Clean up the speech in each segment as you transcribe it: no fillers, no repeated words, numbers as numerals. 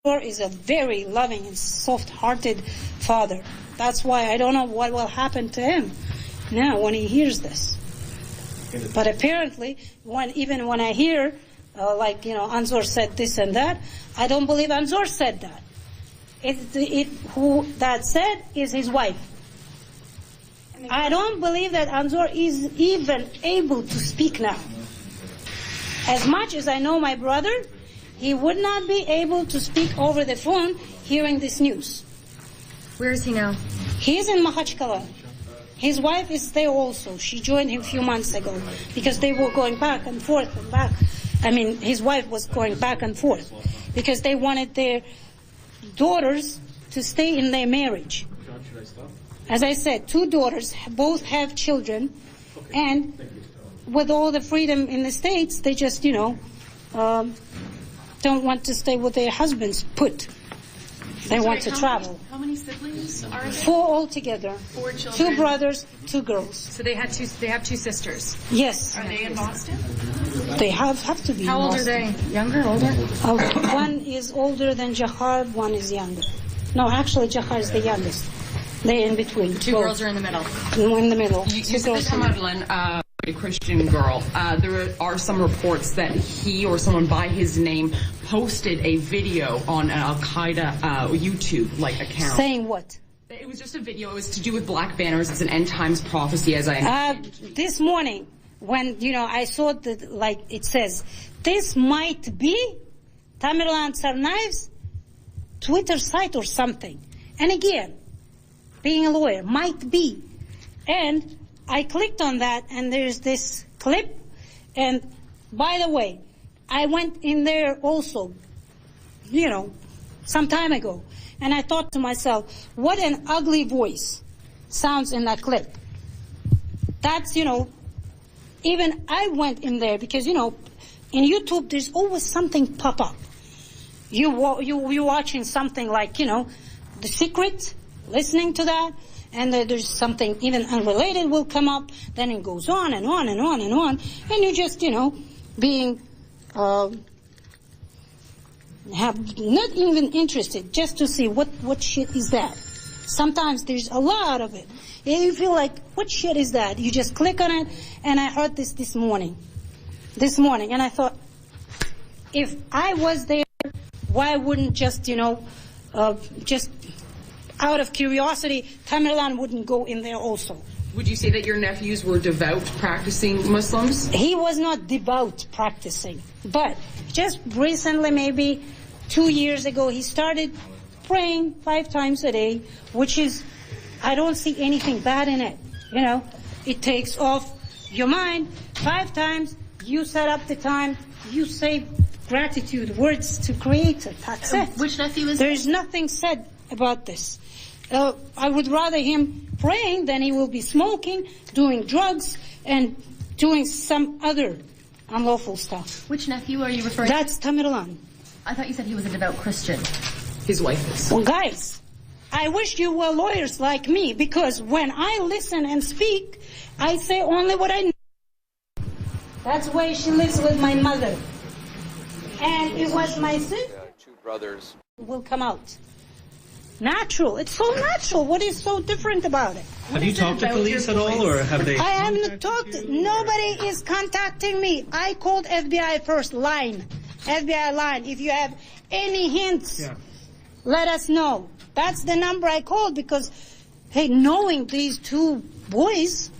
Anzor is a very loving and soft-hearted father. That's why I don't know what will happen to him now when he hears this. But apparently, even when I hear, Anzor said this and that, I don't believe Anzor said that. Who that said is his wife. I don't believe that Anzor is even able to speak now. As much as I know my brother, he would not be able to speak over the phone hearing this news. Where is he now? He's in Makhachkala. His wife is there also. She joined him a few months ago because they were going back and forth and back. His wife was going back and forth because they wanted their daughters to stay in their marriage. As I said, 2 daughters both have children, and with all the freedom in the States, they just, don't want to stay with their husbands put. They want to travel. How many siblings are there? 4 altogether. 4 children. 2 brothers, 2 girls. So they have 2 sisters. Yes. Are they in Boston? They have to be. How in old Boston. are they? Younger, older? One is older than Jahar, one is younger. No, actually Jahar is the youngest. They're in between. 2 girls are in the middle. In the middle. You said that Tamerlan, a Christian girl. There are some reports that he or someone by his name posted a video on an Al-Qaeda YouTube account. Saying what? It was just a video. It was to do with black banners. It's an end times prophecy, as I understand. This morning, when I saw it says, this might be Tamerlan Tsarnaev's Twitter site or something. And again, being a lawyer, might be. And I clicked on that, and there's this clip. And by the way, I went in there also, some time ago. And I thought to myself, what an ugly voice sounds in that clip. That's, even I went in there because, in YouTube, there's always something pop up. You're watching something like, The Secret, listening to that, and there's something even unrelated will come up, then it goes on and on and on and on, and you just, being, not even interested, just to see what shit is that. Sometimes there's a lot of it. And you feel like, what shit is that? You just click on it, and I heard this morning, and I thought, if I was there, why wouldn't just out of curiosity, Tamerlan wouldn't go in there also. Would you say that your nephews were devout, practicing Muslims? He was not devout practicing, but just recently, maybe 2 years ago, he started praying 5 times a day, which is, I don't see anything bad in it. It takes off your mind 5 times, you set up the time, you say gratitude words to Creator. That's it. Which nephew is There's nothing said about this. I would rather him praying than he will be smoking, doing drugs, and doing some other unlawful stuff. Which nephew are you referring to? That's Tamerlan. I thought you said he was a devout Christian. His wife is. Well, guys, I wish you were lawyers like me, because when I listen and speak, I say only what I know. That's why she lives with my mother. And it was my sister. 2 brothers. Will come out. Natural. It's so natural. What is so different about it? Have you talked to police at all, or have they? I haven't talked. Nobody is contacting me. I called FBI first line. FBI line. If you have any hints, let us know. That's the number I called because, hey, knowing these 2 boys,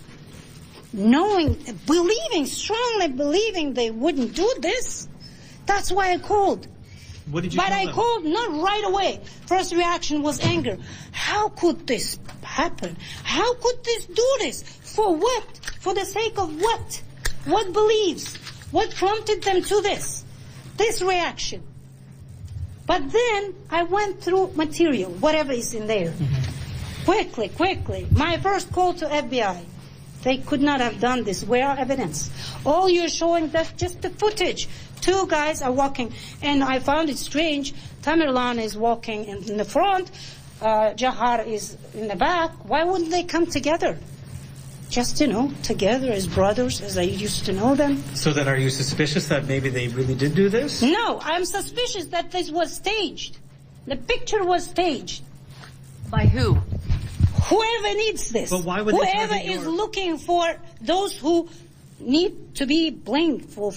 strongly believing they wouldn't do this, that's why I called. What did you But tell I them? called not right away. First reaction was anger. How could this happen? How could this do this? For what? For the sake of what? What beliefs? What prompted them to this? This reaction. But then I went through material, whatever is in there. Quickly. My first call to FBI. They could not have done this. Where are evidence? All you're showing, that's just the footage. 2 guys are walking, and I found it strange. Tamerlan is walking in the front, Jahar is in the back. Why wouldn't they come together? Just, together as brothers, as I used to know them. So then are you suspicious that maybe they really did do this? No, I'm suspicious that this was staged. The picture was staged. By who? Whoever needs this, But why would they whoever target is your- looking for those who need to be blamed for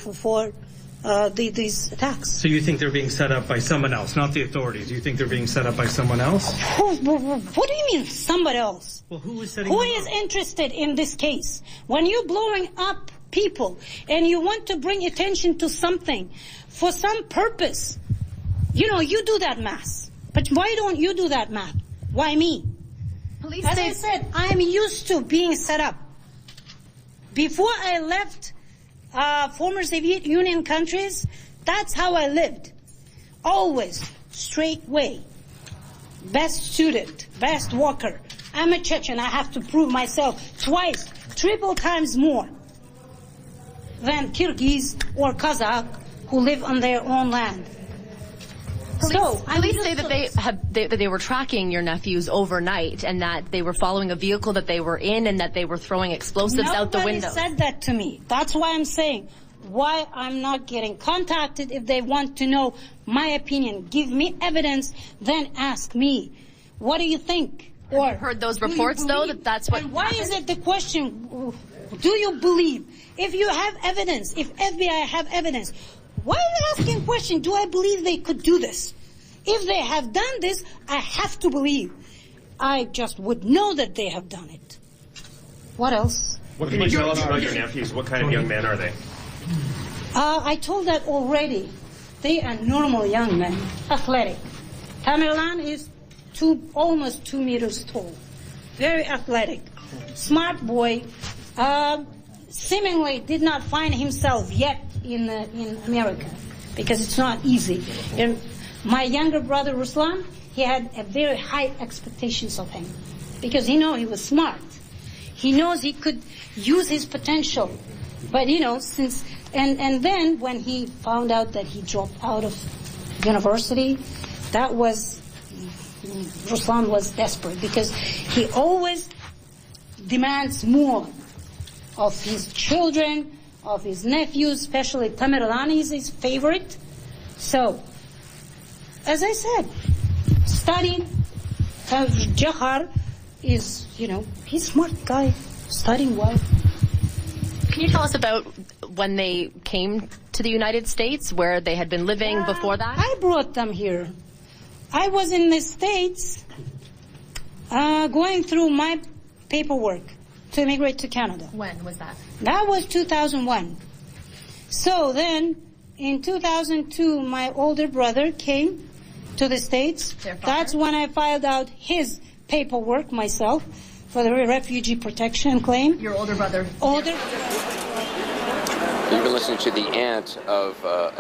these attacks. So you think they're being set up by someone else, not the authorities? You think they're being set up by someone else? What do you mean somebody else? Well, who is setting Who them is up? interested in this case? When you're blowing up people and you want to bring attention to something for some purpose, you know, you do that math. But why don't you do that math? Why me? Police As say I said, I'm used to being set up. Before I left former Soviet Union countries, that's how I lived. Always straight way. Best student, best worker. I'm a Chechen. I have to prove myself twice, triple times more than Kyrgyz or Kazakh who live on their own land. Police say that they were tracking your nephews overnight and that they were following a vehicle that they were in and that they were throwing explosives out the window. Nobody said that to me. That's why I'm saying why I'm not getting contacted. If they want to know my opinion, give me evidence, then ask me. What do you think? Or you heard those do you reports, though, believe? that's what And why is happened? it the question, do you believe? If you have evidence, if FBI have evidence, why are you asking question, do I believe they could do this? If they have done this, I have to believe. I just would know that they have done it. What else? What can you tell us about your nephews? What kind of young men are they? I told that already. They are normal young men, athletic. Tamerlan is almost 2 meters tall, very athletic, smart boy. Seemingly did not find himself yet in America because it's not easy. And my younger brother Ruslan, he had a very high expectations of him because he know he was smart. He knows he could use his potential, but you know and then when he found out that he dropped out of university, that was Ruslan was desperate because he always demands more of his children, of his nephews, especially Tamerlan is his favorite. So, as I said, studying. Jahar is, you know, he's a smart guy, studying well. Can you tell us about when they came to the United States, where they had been living before that? I brought them here. I was in the States going through my paperwork to immigrate to Canada. When was that? That was 2001. So then, in 2002, my older brother came to the States. Their father? That's when I filed out his paperwork myself for the refugee protection claim. Your older brother. Older. You've been listening to the aunt of